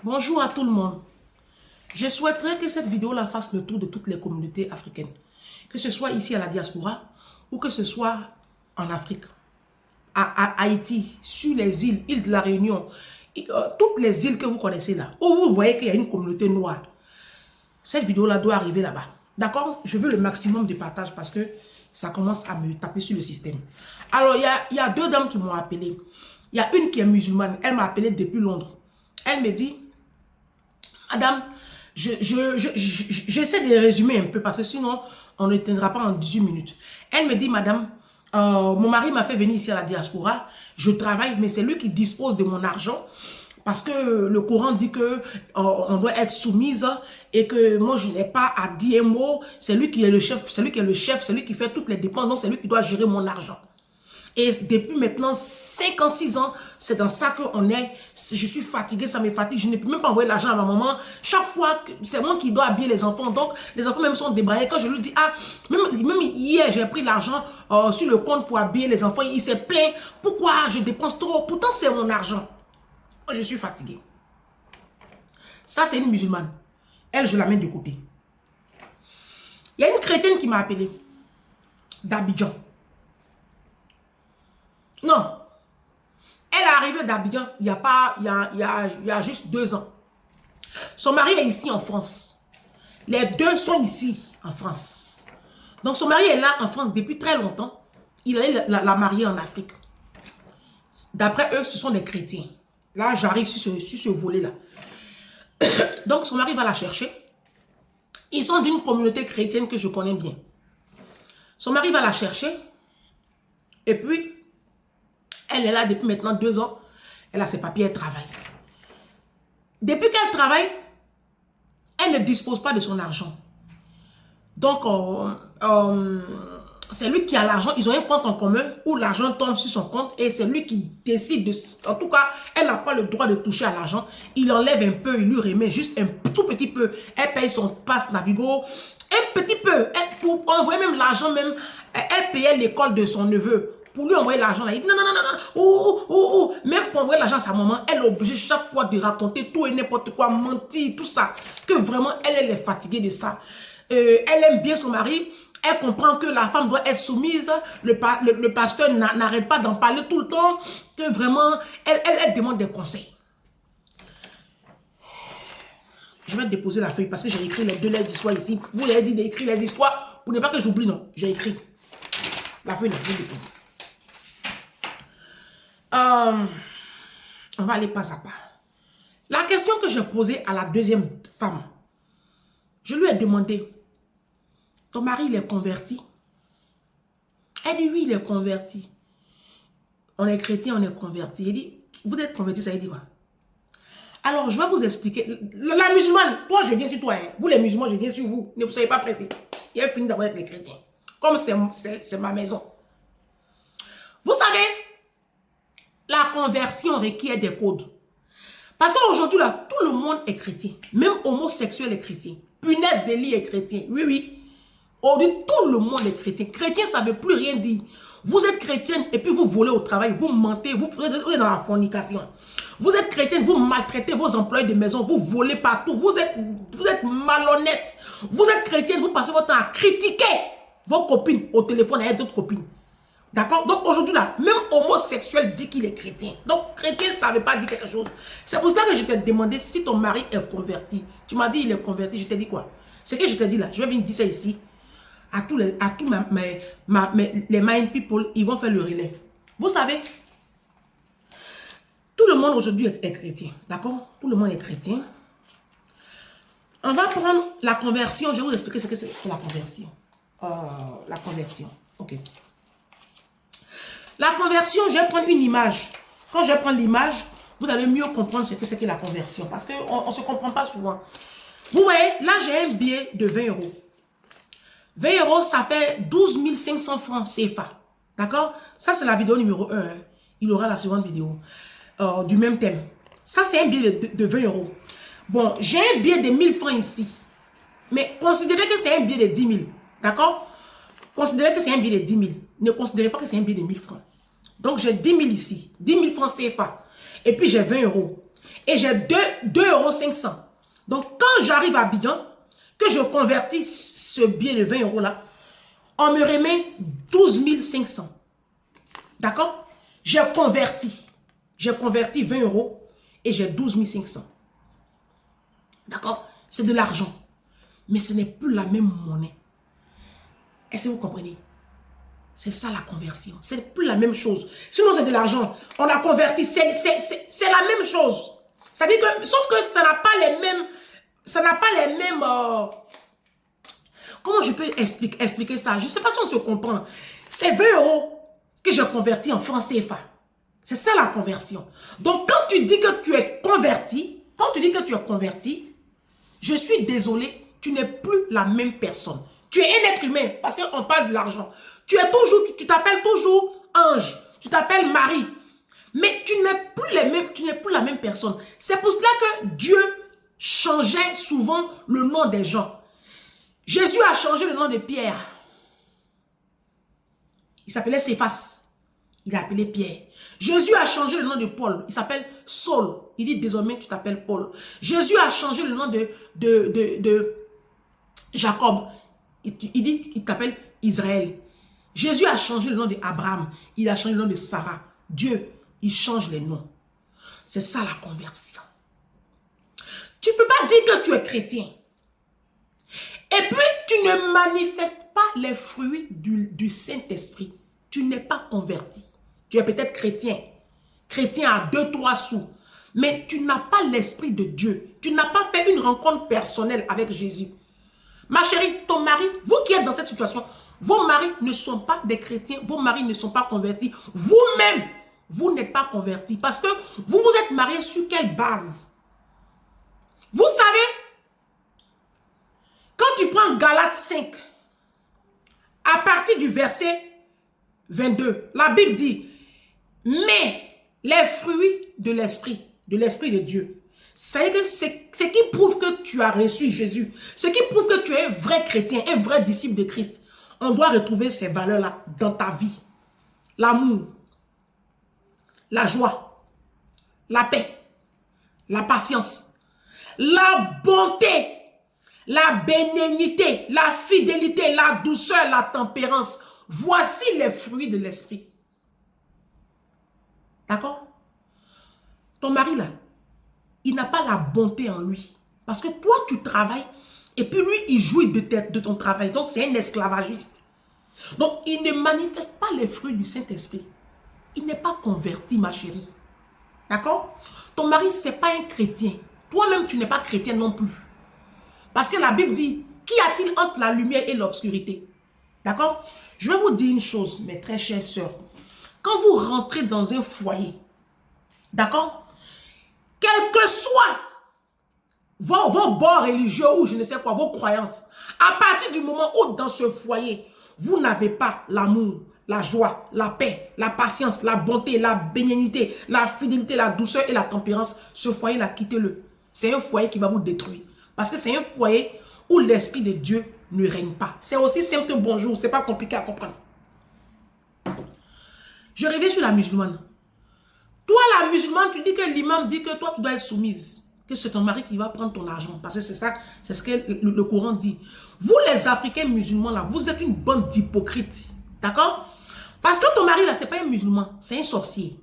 Bonjour à tout le monde. Je souhaiterais que cette vidéo-là fasse le tour de toutes les communautés africaines. Que ce soit ici à la diaspora ou que ce soit en Afrique, à Haïti, sur les îles de la Réunion, toutes les îles que vous connaissez là, où vous voyez qu'il y a une communauté noire. Cette vidéo-là doit arriver là-bas. D'accord? Je veux le maximum de partage parce que ça commence à me taper sur le système. Alors, il y a deux dames qui m'ont appelé. Il y a une qui est musulmane. Elle m'a appelé depuis Londres. Elle me dit, Madame, j'essaie de résumer un peu parce que sinon, on ne tiendra pas en 18 minutes. Elle me dit, Madame, mon mari m'a fait venir ici à la diaspora. Je travaille, mais c'est lui qui dispose de mon argent. Parce que le Coran dit que on doit être soumise et que moi, je n'ai pas à dire un mot. C'est lui qui est le chef, c'est lui qui est le chef, c'est lui qui fait toutes les dépenses. Donc, c'est lui qui doit gérer mon argent. Et depuis maintenant 5 ans, 6 ans, c'est dans ça qu'on est. Je suis fatiguée, ça me fatigue. Je ne peux même pas envoyer l'argent à ma maman. Chaque fois, c'est moi qui dois habiller les enfants. Donc, les enfants même sont débraillés. Quand je lui dis, même hier, j'ai pris l'argent sur le compte pour habiller les enfants. Il s'est plaint. Pourquoi je dépense trop? Pourtant, c'est mon argent. Je suis fatiguée. Ça, c'est une musulmane. Elle, je la mets de côté. Il y a une chrétienne qui m'a appelé d'Abidjan. Non. Elle est arrivée d'Abidjan il y a juste 2 ans. Son mari est ici en France. Les deux sont ici en France. Donc son mari est là en France depuis très longtemps. Il allait la marier en Afrique. D'après eux, ce sont des chrétiens. Là, j'arrive sur ce volet-là. Donc son mari va la chercher. Ils sont d'une communauté chrétienne que je connais bien. Son mari va la chercher. Et puis, elle est là depuis maintenant 2 ans. Elle a ses papiers, elle travaille. Depuis qu'elle travaille, elle ne dispose pas de son argent. Donc, c'est lui qui a l'argent. Ils ont un compte en commun où l'argent tombe sur son compte et c'est lui qui décide de... En tout cas, elle n'a pas le droit de toucher à l'argent. Il enlève un peu, il lui remet juste un tout petit peu. Elle paye son passe Navigo. Un petit peu. Pour envoyer même l'argent, même, elle payait l'école de son neveu. Pour lui envoyer l'argent, il dit non. Même pour envoyer l'argent à sa maman, elle est obligée chaque fois de raconter tout et n'importe quoi, mentir, tout ça. Que vraiment, elle est fatiguée de ça. Elle aime bien son mari. Elle comprend que la femme doit être soumise. Le pasteur n'arrête pas d'en parler tout le temps. Que vraiment, elle demande des conseils. Je vais déposer la feuille parce que j'ai écrit les histoires ici. Vous l'avez dit d'écrire les histoires pour ne pas que j'oublie, non. J'ai écrit. La feuille, là, je vais déposer. On va aller pas à pas. La question que j'ai posée à la deuxième femme, je lui ai demandé, ton mari, il est converti? Elle dit, oui, il est converti. On est chrétien, on est converti. Il dit, vous êtes converti, ça veut dire quoi? Alors, je vais vous expliquer. La musulmane, toi, je viens sur toi. Hein. Vous, les musulmans, je viens sur vous. Ne vous soyez pas pressés. Il a fini d'abord avec les chrétiens. Comme c'est ma maison. Vous savez, la conversion requiert des codes. Parce qu'aujourd'hui, là, tout le monde est chrétien. Même homosexuel est chrétien. Punaise de lit est chrétien. Oui, oui. Aujourd'hui, tout le monde est chrétien. Chrétien, ça ne veut plus rien dire. Vous êtes chrétienne et puis vous volez au travail, vous mentez, vous êtes dans la fornication. Vous êtes chrétienne, vous maltraitez vos employés de maison, vous volez partout, vous êtes malhonnête. Vous êtes chrétienne, vous passez votre temps à critiquer vos copines au téléphone avec d'autres copines. D'accord? Donc aujourd'hui là, même homosexuel dit qu'il est chrétien. Donc chrétien, ça ne veut pas dire quelque chose. C'est pour ça que je t'ai demandé si ton mari est converti. Tu m'as dit il est converti, je t'ai dit quoi? Ce que je t'ai dit là, je vais venir dire ça ici. À tous les mind people, ils vont faire le relais. Vous savez, tout le monde aujourd'hui est chrétien. D'accord? Tout le monde est chrétien. On va prendre la conversion. Je vais vous expliquer ce que c'est la conversion. La conversion. Ok. La conversion, je vais prendre une image. Quand je vais prendre l'image, vous allez mieux comprendre ce que c'est que la conversion. Parce qu'on ne se comprend pas souvent. Vous voyez, là, j'ai un billet de 20 €. 20 €, ça fait 12 500 francs CFA. D'accord? Ça, c'est la vidéo numéro 1. Hein. Il aura la seconde vidéo du même thème. Ça, c'est un billet de 20 €. Bon, j'ai un billet de 1000 francs ici. Mais considérez que c'est un billet de 10 000. D'accord? Considérez que c'est un billet de 10 000. Ne considérez pas que c'est un billet de 1000 francs. Donc, j'ai 10 000 ici. 10 000 francs CFA. Et puis, j'ai 20 €. Et j'ai 2,5 €. Donc, quand j'arrive à Abidjan, que je convertis ce billet de 20 € là, on me remet 12 500. D'accord? J'ai converti 20 € et j'ai 12 500. D'accord? C'est de l'argent. Mais ce n'est plus la même monnaie. Est-ce que vous comprenez? C'est ça la conversion. C'est plus la même chose. Sinon, c'est de l'argent. On a converti. C'est la même chose. Ça dit que, sauf que ça n'a pas les mêmes... Ça n'a pas les mêmes... comment je peux expliquer ça? Je ne sais pas si on se comprend. C'est 20 € que je convertis en francs CFA. C'est ça la conversion. Donc, quand tu dis que tu es converti, je suis désolé, tu n'es plus la même personne. Tu es un être humain, parce qu'on parle de l'argent. Tu t'appelles toujours Ange, tu t'appelles Marie, mais tu n'es plus la même personne. C'est pour cela que Dieu changeait souvent le nom des gens. Jésus a changé le nom de Pierre. Il s'appelait Céphas. Il a appelé Pierre. Jésus a changé le nom de Paul. Il s'appelle Saul. Il dit désormais tu t'appelles Paul. Jésus a changé le nom de Jacob. Il dit il t'appelle Israël. Jésus a changé le nom d'Abraham. Il a changé le nom de Sarah. Dieu, il change les noms. C'est ça la conversion. Tu ne peux pas dire que tu es chrétien. Et puis, tu ne manifestes pas les fruits du Saint-Esprit. Tu n'es pas converti. Tu es peut-être chrétien. Chrétien à 2-3 sous. Mais tu n'as pas l'Esprit de Dieu. Tu n'as pas fait une rencontre personnelle avec Jésus. Ma chérie, ton mari, vous qui êtes dans cette situation, vos maris ne sont pas des chrétiens. Vos maris ne sont pas convertis. Vous-même, vous n'êtes pas convertis. Parce que vous vous êtes mariés sur quelle base? Vous savez, quand tu prends Galates 5, à partir du verset 22, la Bible dit, mais les fruits de l'esprit de Dieu, c'est ce qui prouve que tu as reçu Jésus, ce qui prouve que tu es un vrai chrétien, un vrai disciple de Christ. On doit retrouver ces valeurs-là dans ta vie. L'amour, la joie, la paix, la patience, la bonté, la bénignité, la fidélité, la douceur, la tempérance. Voici les fruits de l'esprit. D'accord? Ton mari là, il n'a pas la bonté en lui. Parce que toi, tu travailles et puis lui, il jouit de ton travail. Donc, c'est un esclavagiste. Donc, il ne manifeste pas les fruits du Saint-Esprit. Il n'est pas converti, ma chérie. D'accord? Ton mari, ce n'est pas un chrétien. Toi-même, tu n'es pas chrétien non plus. Parce que la Bible dit, qu'y a-t-il entre la lumière et l'obscurité? D'accord? Je vais vous dire une chose, mes très chères sœurs. Quand vous rentrez dans un foyer, d'accord? Quel que soit vos bords religieux ou je ne sais quoi, vos croyances, à partir du moment où dans ce foyer, vous n'avez pas l'amour, la joie, la paix, la patience, la bonté, la bénignité, la fidélité, la douceur et la tempérance, ce foyer-là, quittez-le. C'est un foyer qui va vous détruire. Parce que c'est un foyer où l'Esprit de Dieu ne règne pas. C'est aussi simple que bonjour, c'est pas compliqué à comprendre. Je reviens sur la musulmane. Toi, la musulmane, tu dis que l'imam dit que toi, tu dois être soumise. Que c'est ton mari qui va prendre ton argent. Parce que c'est ça, c'est ce que le Coran dit. Vous, les Africains musulmans, là, vous êtes une bande d'hypocrites. D'accord? Parce que ton mari, là, c'est pas un musulman, c'est un sorcier.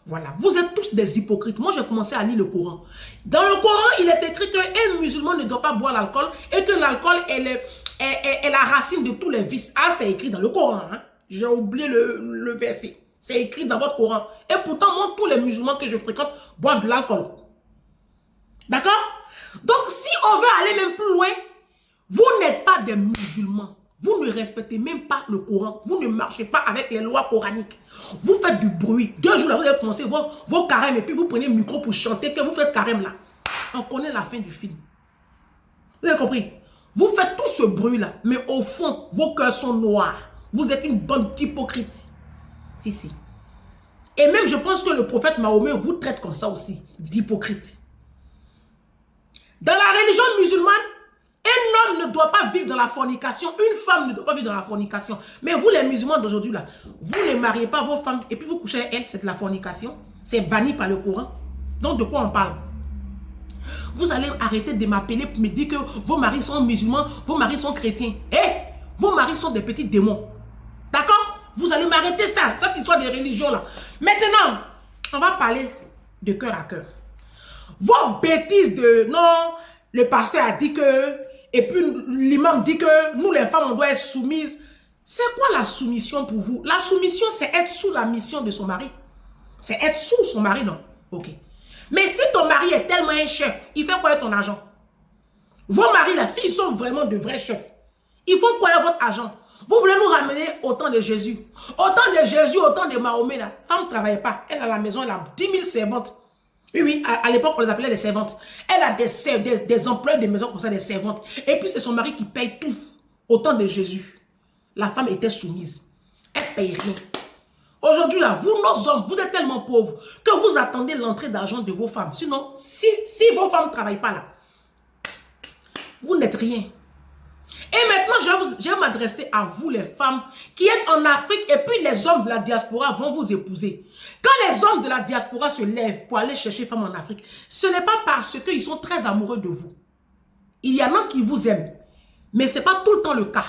Voilà, vous êtes tous des hypocrites. Moi, j'ai commencé à lire le Coran. Dans le Coran, il est écrit qu'un musulman ne doit pas boire l'alcool et que l'alcool est la racine de tous les vices. Ah, c'est écrit dans le Coran. Hein? J'ai oublié le verset. C'est écrit dans votre Coran. Et pourtant, moi, tous les musulmans que je fréquente boivent de l'alcool. D'accord? Donc, si on veut aller même plus loin, vous n'êtes pas des musulmans. Vous ne respectez même pas le Coran. Vous ne marchez pas avec les lois coraniques. Vous faites du bruit. 2 jours là, vous avez commencé vos carèmes et puis vous prenez le micro pour chanter que vous faites carême là. On connaît la fin du film. Vous avez compris? Vous faites tout ce bruit là, mais au fond, vos cœurs sont noirs. Vous êtes une bande d'hypocrites. Si, si. Et même, je pense que le prophète Mahomet vous traite comme ça aussi, d'hypocrite. Dans la religion musulmane, un homme ne doit pas vivre dans la fornication. Une femme ne doit pas vivre dans la fornication. Mais vous, les musulmans d'aujourd'hui, là, vous ne mariez pas vos femmes et puis vous couchez avec elles, c'est de la fornication. C'est banni par le Coran. Donc, de quoi on parle? Vous allez arrêter de m'appeler pour me dire que vos maris sont musulmans, vos maris sont chrétiens. Vos maris sont des petits démons. D'accord? Vous allez m'arrêter ça, cette histoire de religion là. Maintenant, on va parler de cœur à cœur. Vos bêtises de non, le pasteur a dit que, et puis l'imam dit que nous les femmes on doit être soumises. C'est quoi la soumission pour vous? La soumission c'est être sous la mission de son mari. C'est être sous son mari, non? Ok. Mais si ton mari est tellement un chef, il fait quoi avec ton argent? Vos maris là, s'ils sont vraiment de vrais chefs, ils font quoi avec votre argent? Vous voulez nous ramener au temps de Jésus. Au temps de Jésus, au temps de Mahomet, la femme ne travaille pas. Elle a la maison, elle a 10 000 servantes. Oui, oui, à l'époque, on les appelait les servantes. Elle a des employés de maison comme ça, des servantes. Et puis, c'est son mari qui paye tout. Au temps de Jésus, la femme était soumise. Elle ne paye rien. Aujourd'hui, là, vous, nos hommes, vous êtes tellement pauvres que vous attendez l'entrée d'argent de vos femmes. Sinon, si vos femmes ne travaillent pas là, vous n'êtes rien. Et maintenant, je vais m'adresser à vous, les femmes qui êtes en Afrique et puis les hommes de la diaspora vont vous épouser. Quand les hommes de la diaspora se lèvent pour aller chercher femmes en Afrique, ce n'est pas parce qu'ils sont très amoureux de vous. Il y en a qui vous aiment, mais ce n'est pas tout le temps le cas.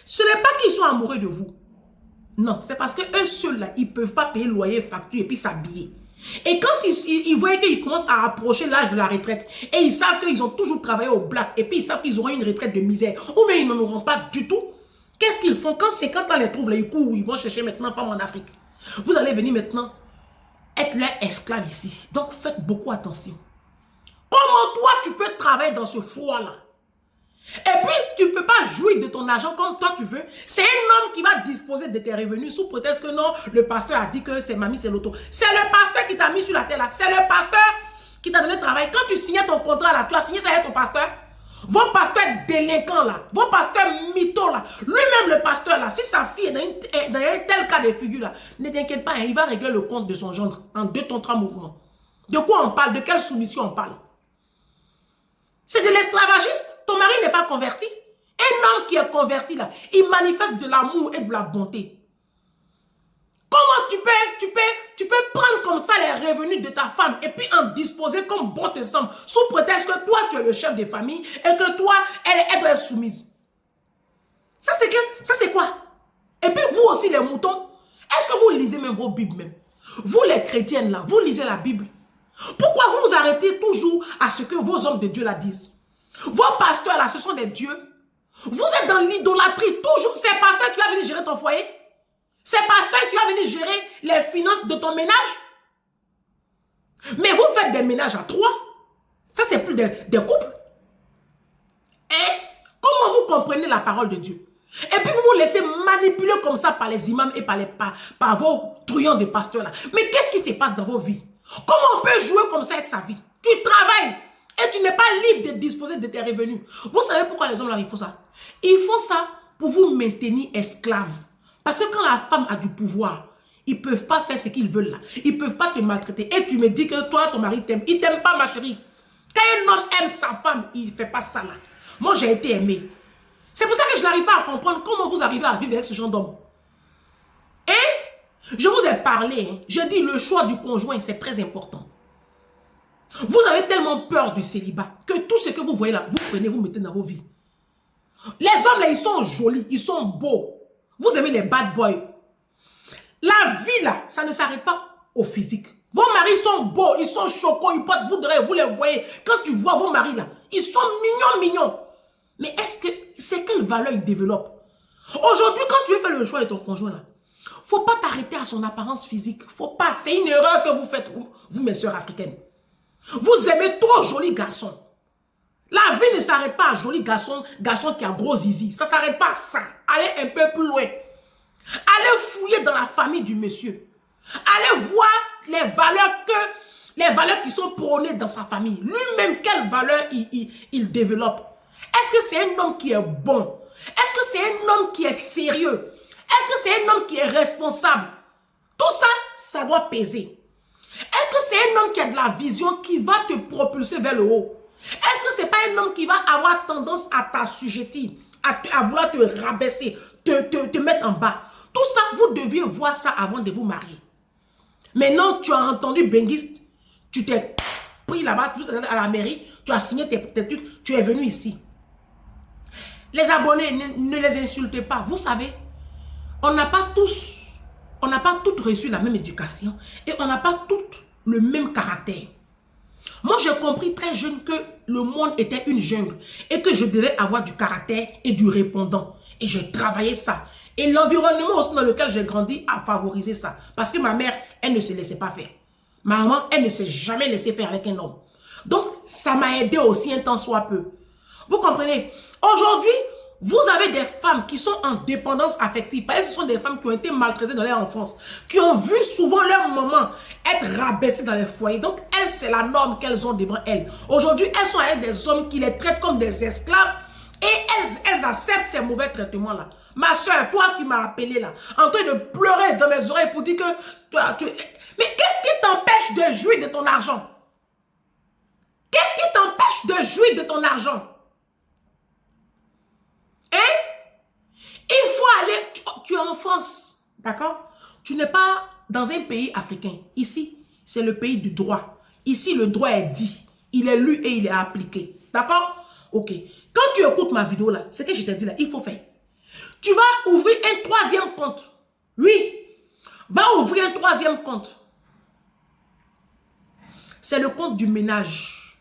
Ce n'est pas qu'ils sont amoureux de vous. Non, c'est parce qu'eux seuls, là, ils ne peuvent pas payer loyer, facture et puis s'habiller. Et quand ils voient qu'ils commencent à approcher l'âge de la retraite, et ils savent qu'ils ont toujours travaillé au black, et puis ils savent qu'ils auront une retraite de misère, ou bien ils n'en auront pas du tout, qu'est-ce qu'ils font? Quand 50 ans les trouvent, là, ils courent, ils vont chercher maintenant femmes en Afrique. Vous allez venir maintenant être leur esclave ici. Donc faites beaucoup attention. Comment toi tu peux travailler dans ce froid-là? Et puis, tu ne peux pas jouir de ton argent comme toi tu veux. C'est un homme qui va disposer de tes revenus sous prétexte que non, le pasteur a dit que c'est mamie, c'est l'auto. C'est le pasteur qui t'a mis sur la terre là. C'est le pasteur qui t'a donné le travail. Quand tu signais ton contrat là, tu as signé ça avec ton pasteur. Vos pasteurs délinquants là, vos pasteurs mythos là, lui-même le pasteur là, si sa fille est dans un tel cas de figure là, ne t'inquiète pas, hein, il va régler le compte de son gendre en 2 ton 3 mouvements. De quoi on parle? De quelle soumission on parle? C'est de l'esclavagiste. Ton mari n'est pas converti. Un homme qui est converti là, il manifeste de l'amour et de la bonté. Comment tu peux prendre comme ça les revenus de ta femme et puis en disposer comme bon te semble, sous prétexte que toi tu es le chef de famille et que toi elle doit être soumise. Ça c'est quoi? Et puis vous aussi les moutons, est-ce que vous lisez même vos Bibles même? Vous les chrétiennes là, vous lisez la Bible? Pourquoi vous vous arrêtez toujours à ce que vos hommes de Dieu la disent? Vos pasteurs là, ce sont des dieux. Vous êtes dans l'idolâtrie toujours. C'est pasteur qui va venir gérer ton foyer. C'est pasteur qui va venir gérer les finances de ton ménage. Mais vous faites des ménages à 3. Ça c'est plus des couples. Et comment vous comprenez la parole de Dieu? Et puis vous vous laissez manipuler comme ça par les imams et par vos truands de pasteurs là. Mais qu'est-ce qui se passe dans vos vies? Comment on peut jouer comme ça avec sa vie? Tu travailles et tu n'es pas libre de disposer de tes revenus. Vous savez pourquoi les hommes là, ils font ça? Ils font ça pour vous maintenir esclave. Parce que quand la femme a du pouvoir, ils ne peuvent pas faire ce qu'ils veulent là. Ils ne peuvent pas te maltraiter. Et tu me dis que toi, ton mari t'aime. Il ne t'aime pas, ma chérie. Quand un homme aime sa femme, il ne fait pas ça là. Moi, j'ai été aimée. C'est pour ça que je n'arrive pas à comprendre comment vous arrivez à vivre avec ce genre d'homme. Et je vous ai parlé, hein, je dis le choix du conjoint, c'est très important. Vous avez tellement peur du célibat que tout ce que vous voyez là, vous prenez, vous mettez dans vos vies. Les hommes là, ils sont jolis, ils sont beaux. Vous aimez les bad boys. La vie là, ça ne s'arrête pas au physique. Vos maris sont beaux, ils sont choquants, ils portent bout d'oreille, vous les voyez. Quand tu vois vos maris là, ils sont mignons. Mais est-ce que c'est quelle valeur ils développent? Aujourd'hui, quand tu veux faire le choix de ton conjoint là, faut pas t'arrêter à son apparence physique. Faut pas, c'est une erreur que vous faites, vous mes soeurs africaines. Vous aimez trop joli garçon. La vie ne s'arrête pas à joli garçon qui a gros zizi. Ça ne s'arrête pas à ça. Allez un peu plus loin. Allez fouiller dans la famille du monsieur. Allez voir les valeurs qui sont prônées dans sa famille. Lui-même, quelles valeurs il développe. Est-ce que c'est un homme qui est bon? Est-ce que c'est un homme qui est sérieux? Est-ce que c'est un homme qui est responsable? Tout ça, ça doit peser. Est-ce que c'est un homme qui a de la vision qui va te propulser vers le haut? Est-ce que ce n'est pas un homme qui va avoir tendance à t'assujettir, à vouloir te rabaisser, te mettre en bas? Tout ça, vous deviez voir ça avant de vous marier. Maintenant, tu as entendu Benguiste, tu t'es pris là-bas, juste à la mairie, tu as signé tes trucs, tu es venu ici. Les abonnés, ne les insultez pas. Vous savez, on n'a pas toutes reçu la même éducation et on n'a pas toutes le même caractère. Moi, j'ai compris très jeune que le monde était une jungle et que je devais avoir du caractère et du répondant. Et j'ai travaillé ça. Et l'environnement aussi dans lequel j'ai grandi a favorisé ça. Parce que ma mère, elle ne se laissait pas faire. Ma maman, elle ne s'est jamais laissée faire avec un homme. Donc, ça m'a aidé aussi un temps soit peu. Vous comprenez? Aujourd'hui, vous avez des femmes qui sont en dépendance affective. Parce que ce sont des femmes qui ont été maltraitées dans leur enfance, qui ont vu souvent leur maman être rabaissée dans les foyers. Donc, elles, c'est la norme qu'elles ont devant elles. Aujourd'hui, elles sont avec des hommes qui les traitent comme des esclaves et elles acceptent ces mauvais traitements-là. Ma soeur, toi qui m'as appelé là, en train de pleurer dans mes oreilles pour dire que mais qu'est-ce qui t'empêche de jouir de ton argent? Qu'est-ce qui t'empêche de jouir de ton argent? Il faut aller, tu es en France, d'accord? Tu n'es pas dans un pays africain. Ici, c'est le pays du droit. Ici, le droit est dit. Il est lu et il est appliqué. D'accord? Ok. Quand tu écoutes ma vidéo là, ce que je t'ai dit là, il faut faire. Tu vas ouvrir un troisième compte. Oui. Va ouvrir un troisième compte. C'est le compte du ménage.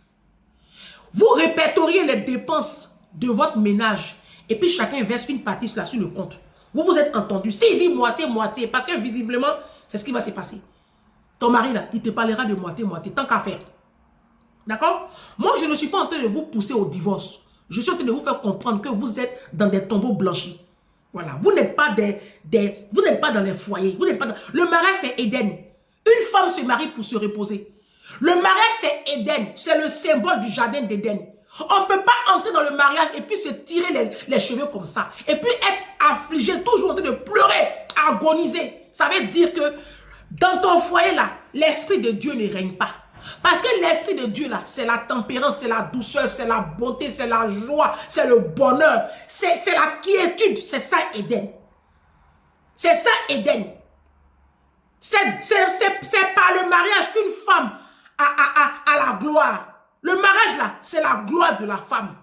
Vous répertoriez les dépenses de votre ménage. Et puis chacun verse une partie sur le compte. Vous vous êtes entendu. S'il dit moitié, parce que visiblement, c'est ce qui va se passer. Ton mari, là, il te parlera de moitié, tant qu'à faire. D'accord? Moi, je ne suis pas en train de vous pousser au divorce. Je suis en train de vous faire comprendre que vous êtes dans des tombeaux blanchis. Voilà. Vous n'êtes pas vous n'êtes pas dans les foyers. Vous n'êtes pas dans... Le mariage, c'est Éden. Une femme se marie pour se reposer. Le mariage, c'est Éden. C'est le symbole du jardin d'Éden. On ne peut pas entrer dans le mariage et puis se tirer les cheveux comme ça. Et puis être affligé, toujours en train de pleurer, agoniser. Ça veut dire que dans ton foyer là, l'Esprit de Dieu ne règne pas. Parce que l'Esprit de Dieu là, c'est la tempérance, c'est la douceur, c'est la bonté, c'est la joie, c'est le bonheur. C'est la quiétude. C'est ça Éden. C'est ça Éden. C'est par le mariage qu'une femme a la gloire. Le mariage là, c'est la gloire de la femme.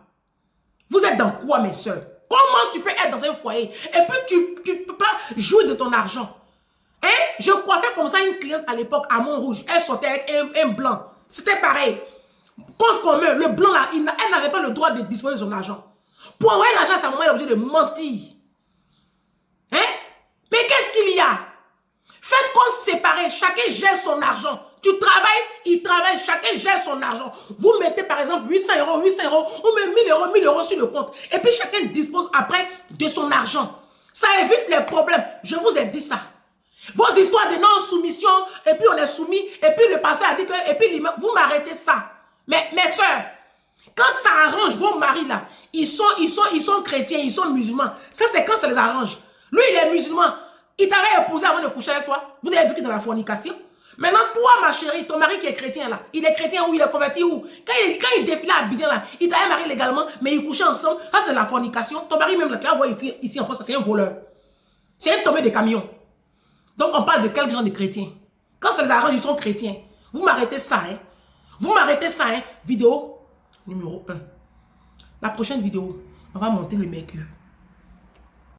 Vous êtes dans quoi mes soeurs? Comment tu peux être dans un foyer et puis tu ne peux pas jouir de ton argent? Hein? Je coiffais comme ça une cliente à l'époque à Montrouge. Elle sortait avec un blanc. C'était pareil. Compte commun, le blanc là, elle n'avait pas le droit de disposer de son argent. Pour envoyer l'argent à sa maman, elle est obligée de mentir. Hein? Mais qu'est-ce qu'il y a? Faites compte séparé, chacun gère son argent. Tu travailles, il travaille, chacun gère son argent. vous mettez par exemple 800 €, ou même 1000 € sur le compte. Et puis chacun dispose après de son argent. Ça évite les problèmes. Je vous ai dit ça. Vos histoires de non-soumission, et puis on est soumis, et puis le pasteur a dit que, et puis vous m'arrêtez ça. Mais mes soeurs, quand ça arrange vos maris là, ils sont chrétiens, ils sont musulmans. Ça c'est quand ça les arrange. Lui il est musulman, il t'avait épousé avant de coucher avec toi. Vous avez vu qu'il est dans la fornication. Maintenant, toi, ma chérie, ton mari qui est chrétien là, il est chrétien ou il est converti où? Quand il défilait à Abidjan là, il t'avait marié légalement, mais ils couchaient ensemble. Ça, c'est la fornication. Ton mari, même là, tu vois ici en France, c'est un voleur. C'est un tombé de camion. Donc, on parle de quel genre de chrétiens? Quand ça les arrange, ils sont chrétiens. Vous m'arrêtez ça, hein? Vous m'arrêtez ça, hein? Vidéo numéro 1. La prochaine vidéo, on va monter le mercure.